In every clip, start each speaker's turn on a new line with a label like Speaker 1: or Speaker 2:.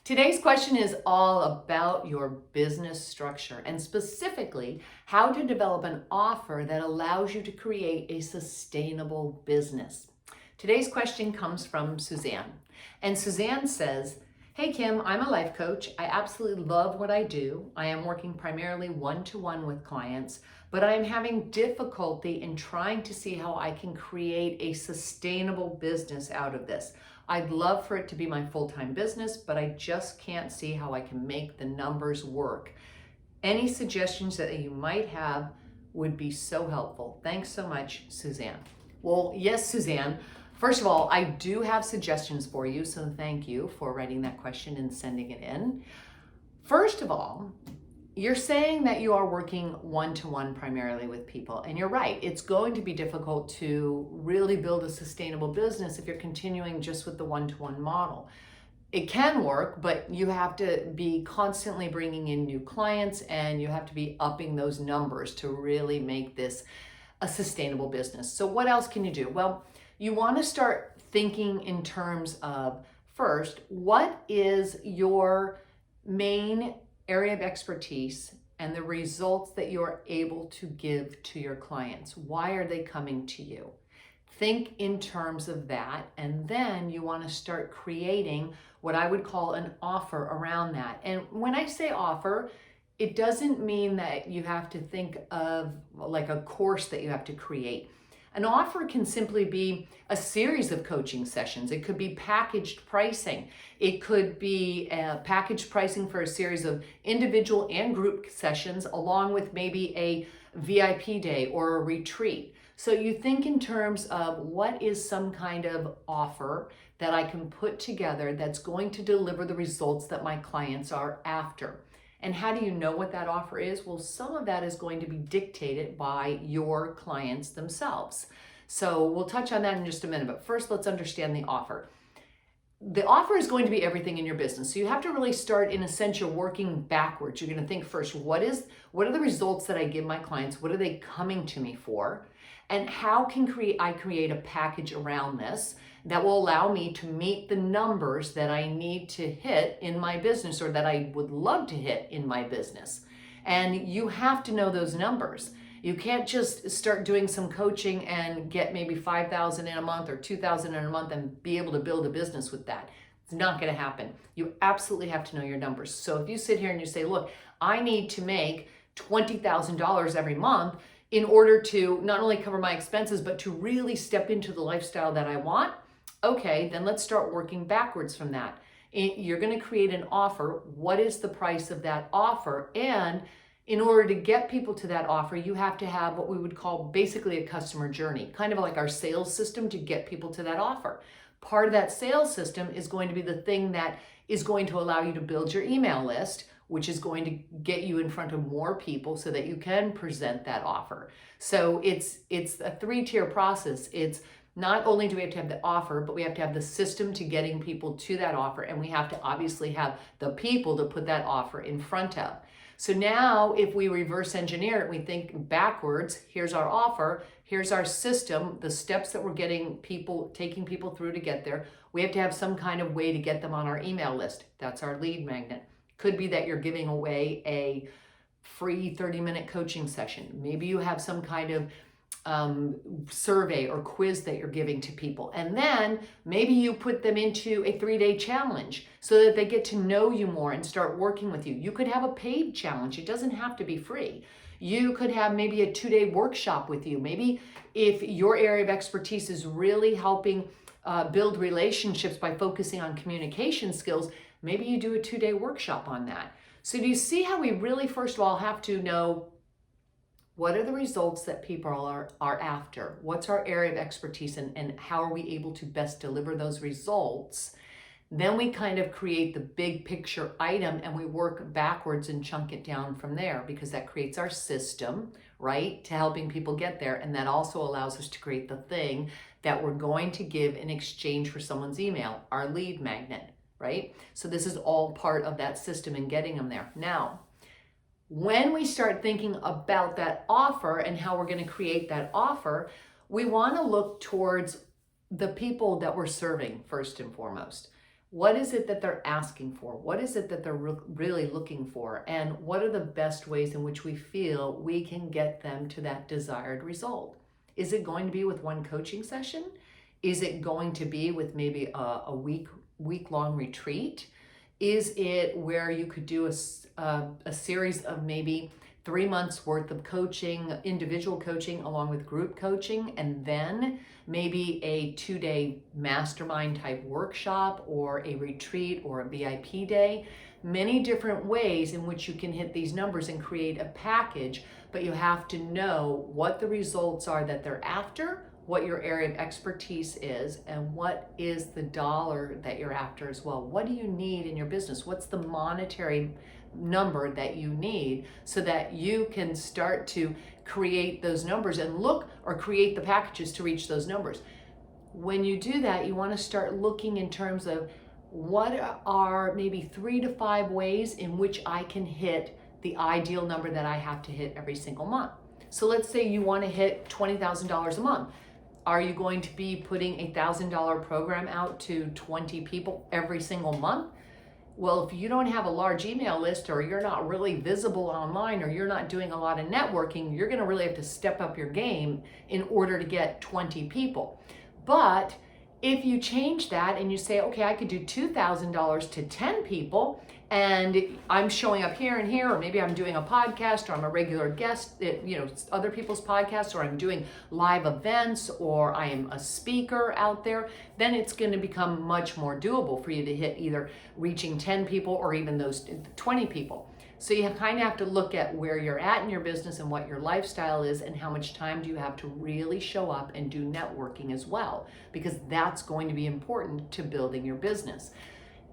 Speaker 1: Today's question is all about your business structure and specifically how to develop an offer that allows you to create a sustainable business. Today's question comes from Suzanne. And Suzanne says, "Hey Kim, I'm a life coach. I absolutely love what I do. I am working primarily one-to-one with clients, but I am having difficulty in trying to see how I can create a sustainable business out of this. I'd love for it to be my full-time business, but I just can't see how I can make the numbers work. Any suggestions that you might have would be so helpful. Thanks so much, Suzanne." Well, yes, Suzanne. First of all, I do have suggestions for you, so thank you for writing that question and sending it in. First of all, you're saying that you are working one-to-one primarily with people, and you're right. It's going to be difficult to really build a sustainable business if you're continuing just with the one-to-one model. It can work, but you have to be constantly bringing in new clients and you have to be upping those numbers to really make this a sustainable business. So what else can you do? Well, you want to start thinking in terms of, first, what is your main area of expertise and the results that you're able to give to your clients? Why are they coming to you? Think in terms of that, and then you want to start creating what I would call an offer around that. And when I say offer, it doesn't mean that you have to think of like a course that you have to create. An offer can simply be a series of coaching sessions. It could be packaged pricing. It could be packaged pricing for a series of individual and group sessions, along with maybe a VIP day or a retreat. So you think in terms of what is some kind of offer that I can put together that's going to deliver the results that my clients are after. And how do you know what that offer is? Well, some of that is going to be dictated by your clients themselves. So we'll touch on that in just a minute, but first let's understand the offer. The offer is going to be everything in your business. So you have to really start, in a sense, you're working backwards. You're going to think first, what are the results that I give my clients? What are they coming to me for? And how can I create a package around this that will allow me to meet the numbers that I need to hit in my business, or that I would love to hit in my business? And you have to know those numbers. You can't just start doing some coaching and get maybe 5,000 in a month or 2,000 in a month and be able to build a business with that. It's not going to happen. You absolutely have to know your numbers. So if you sit here and you say, look, I need to make $20,000 every month in order to not only cover my expenses, but to really step into the lifestyle that I want, okay, then let's start working backwards from that. You're going to create an offer. What is the price of that offer? And in order to get people to that offer, you have to have what we would call basically a customer journey, kind of like our sales system to get people to that offer. Part of that sales system is going to be the thing that is going to allow you to build your email list, which is going to get you in front of more people so that you can present that offer. So it's a three-tier process. It's not only do we have to have the offer, but we have to have the system to getting people to that offer, and we have to obviously have the people to put that offer in front of. So now if we reverse engineer it, we think backwards, here's our offer, here's our system, the steps that we're taking people through to get there. We have to have some kind of way to get them on our email list. That's our lead magnet. Could be that you're giving away a free 30-minute coaching session. Maybe you have some kind of survey or quiz that you're giving to people. And then maybe you put them into a 3-day challenge so that they get to know you more and start working with you. You could have a paid challenge. It doesn't have to be free. You could have maybe a 2-day workshop with you. Maybe if your area of expertise is really helping build relationships by focusing on communication skills, maybe you do a 2-day workshop on that. So do you see how we really, first of all, have to know what are the results that people are after? What's our area of expertise, and how are we able to best deliver those results? Then we kind of create the big picture item and we work backwards and chunk it down from there, because that creates our system, right, to helping people get there. And that also allows us to create the thing that we're going to give in exchange for someone's email, our lead magnet, right? So this is all part of that system and getting them there. Now, when we start thinking about that offer and how we're going to create that offer, we want to look towards the people that we're serving first and foremost. What is it that they're asking for? What is it that they're really looking for? And what are the best ways in which we feel we can get them to that desired result? Is it going to be with one coaching session? Is it going to be with maybe a week-long retreat? Is it where you could do a series of maybe 3 months worth of coaching, individual coaching along with group coaching, and then maybe a 2-day mastermind type workshop or a retreat or a VIP day? Many different ways in which you can hit these numbers and create a package, but you have to know what the results are that they're after, what your area of expertise is, and what is the dollar that you're after as well. What do you need in your business? What's the monetary number that you need so that you can start to create those numbers and look or create the packages to reach those numbers? When you do that, you want to start looking in terms of what are maybe 3 to 5 ways in which I can hit the ideal number that I have to hit every single month. So let's say you want to hit $20,000 a month. Are you going to be putting a $1,000 program out to 20 people every single month? Well, if you don't have a large email list, or you're not really visible online, or you're not doing a lot of networking, you're going to really have to step up your game in order to get 20 people. But if you change that and you say, okay, I could do $2,000 to 10 people, and I'm showing up here and here, or maybe I'm doing a podcast, or I'm a regular guest at, other people's podcasts, or I'm doing live events, or I am a speaker out there, then it's going to become much more doable for you to hit either reaching 10 people or even those 20 people. So you kind of have to look at where you're at in your business and what your lifestyle is, and how much time do you have to really show up and do networking as well, because that's going to be important to building your business.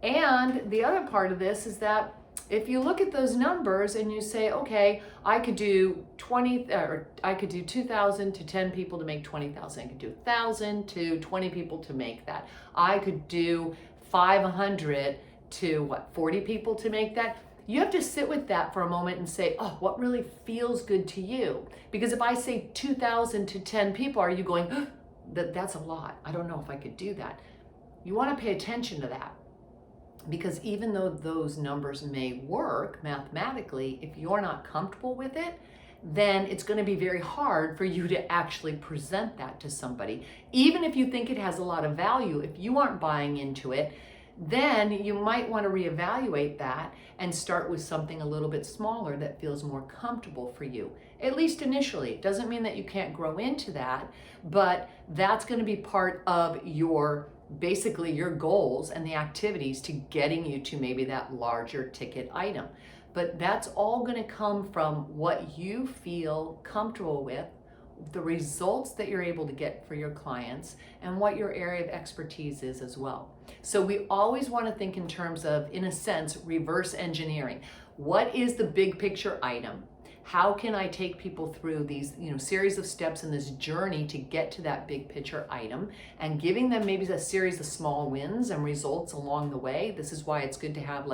Speaker 1: And the other part of this is that if you look at those numbers and you say, okay, I could do 2,000 to 10 people to make 20,000. I could do 1,000 to 20 people to make that. I could do 500 to 40 people to make that. You have to sit with that for a moment and say, oh, what really feels good to you? Because if I say 2,000 to 10 people, are you going, oh, that's a lot. I don't know if I could do that. You want to pay attention to that. Because even though those numbers may work mathematically, if you're not comfortable with it, then it's going to be very hard for you to actually present that to somebody. Even if you think it has a lot of value, if you aren't buying into it, then you might want to reevaluate that and start with something a little bit smaller that feels more comfortable for you, at least initially. It doesn't mean that you can't grow into that, but that's going to be part of basically your goals and the activities to getting you to maybe that larger ticket item. But that's all going to come from what you feel comfortable with, the results that you're able to get for your clients, and what your area of expertise is as well. So we always want to think in terms of, in a sense, reverse engineering. What is the big picture item? How can I take people through these, series of steps in this journey to get to that big picture item, and giving them maybe a series of small wins and results along the way? This is why it's good to have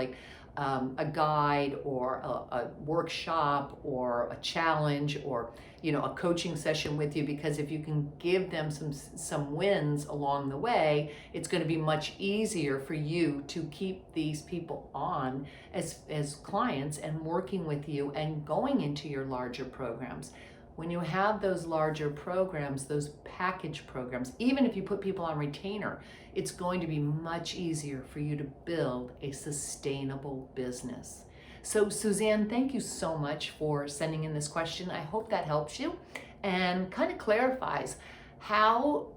Speaker 1: a guide or a workshop or a challenge or a coaching session with you, because if you can give them some wins along the way, it's going to be much easier for you to keep these people on as clients and working with you and going into your larger programs. When you have those larger programs, those package programs, even if you put people on retainer, it's going to be much easier for you to build a sustainable business. So Suzanne, thank you so much for sending in this question. I hope that helps you and kind of clarifies how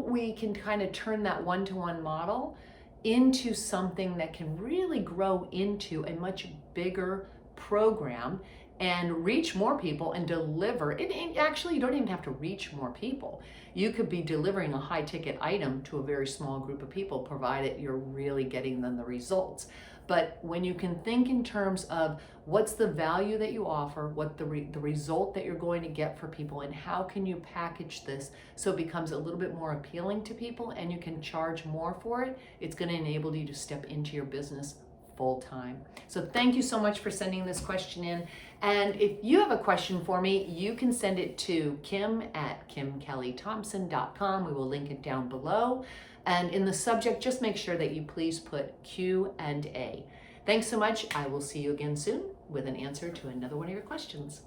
Speaker 1: we can kind of turn that one-to-one model into something that can really grow into a much bigger program and reach more people and deliver. Actually, you don't even have to reach more people. You could be delivering a high ticket item to a very small group of people, provided you're really getting them the results. But when you can think in terms of what's the value that you offer, what the result that you're going to get for people, and how can you package this so it becomes a little bit more appealing to people and you can charge more for it, it's going to enable you to step into your business full time. So thank you so much for sending this question in. And if you have a question for me, you can send it to kim@kimkellythompson.com. We will link it down below. And in the subject, just make sure that you please put Q&A. Thanks so much. I will see you again soon with an answer to another one of your questions.